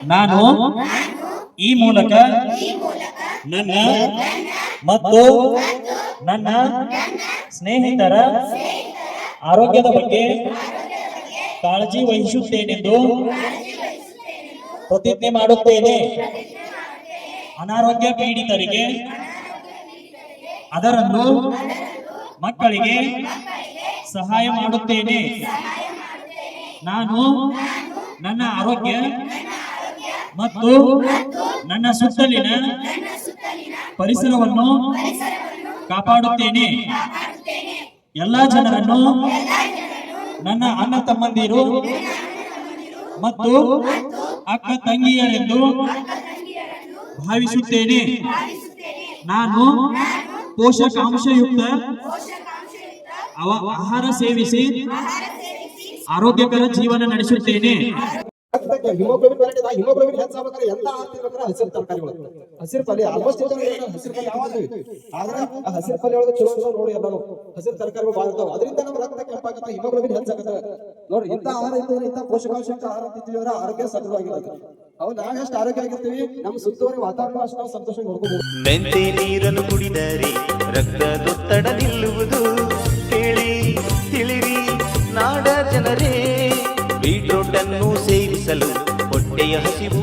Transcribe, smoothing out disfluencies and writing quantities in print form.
ನಾನು ಈ ಮೂಲಕ ನನ್ನ ಮತ್ತು ನನ್ನ ಸ್ನೇಹಿತರ ಆರೋಗ್ಯದ ಬಗ್ಗೆ ಕಾಳಜಿ ವಹಿಸುತ್ತೇನೆಂದು ಪ್ರತಿಜ್ಞೆ ಮಾಡುತ್ತೇನೆ. ಅನಾರೋಗ್ಯ ಪೀಡಿತರಿಗೆ, ಅದರಲ್ಲೂ ಮಕ್ಕಳಿಗೆ ಸಹಾಯ ಮಾಡುತ್ತೇನೆ. ನಾನು ನನ್ನ ಆರೋಗ್ಯ ಮತ್ತು ನನ್ನ ಸುತ್ತಲಿನ ಪರಿಸರವನ್ನು ಕಾಪಾಡುತ್ತೇನೆ. ಎಲ್ಲ ಜನರನ್ನು ನನ್ನ ಅಣ್ಣ ತಮ್ಮಂದಿರು ಮತ್ತು ಅಕ್ಕ ತಂಗಿಯರೆಂದು ಭಾವಿಸುತ್ತೇನೆ. ನಾನು ಪೋಷಕಾಂಶಯುಕ್ತ ಆಹಾರ ಸೇವಿಸಿ ಆರೋಗ್ಯಕರ ಜೀವನ ನಡೆಸುತ್ತೇನೆ. ಹಿಮೋಗ್ಲೋಬಿನ್ ಹೆಚ್ಚಾಗಬೇಕಾದ್ರೆ ಎಂತ ಆಗ್ತಿರ್ಬೇಕಾದ್ರೆ ಹಸಿರು ತರಕಾರಿಗಳು, ಹಸಿರು ಪಲ್ಯ ಆಲ್ಮೋಸ್ಟ್ ಹಸಿರು ಪಲ್ಯ ಯಾವ್ದು ಆದ್ರೆ ಆ ಹಸಿರು ಪಲ್ಯ ಒಳಗೆ ಚಲೋ ನೋಡಿ ಎಲ್ಲರೂ ಹಸಿರು ತರಕಾರಿಗಳು ಬಾಳ ಇರ್ತಾವ. ಅದರಿಂದ ನಮ್ಮ ರಕ್ತ ಕೆಂಪಾಗತ್ತೆ, ಹಿಮೋಗ್ಲೋಬಿನ್ ಹೆಚ್ಚಾಗತ್ತೆ. ನೋಡ್ರಿ ಇಂಥ ಆಹಾರ ಇರ್ತದೆ, ಇಂಥ ಪೋಷಕಾಂಶಯುಕ್ತ ಆಹಾರ ತಿಂತೀವಿ ಅಂದ್ರೆ ಆರೋಗ್ಯ ಸದೃಢವಾಗಿರುತ್ತೆ. ಅವು ನಾವ್ ಎಷ್ಟು ಆರೋಗ್ಯ ಆಗಿರ್ತೀವಿ, ನಮ್ಮ ಸುತ್ತುವರಿ ವಾತಾವರಣ ಅಷ್ಟು ನಾವು ಸಂತೋಷ ನೋಡ್ಕೋಬಹುದು. ಮೆಂತೆ ನೀರನ್ನು ಕುಡಿದರೆ ರಕ್ತದೊತ್ತಡ ನಿಲ್ಲುವುದು ಕೇಳಿ ತಿಳಿರಿ ನಾಡ ಜನರೇ. ಬೀಟ್ರೂಟ್ ಅನ್ನು ಸೇವಿಸಲು ಹೊಟ್ಟೆಯ ಹಸಿವು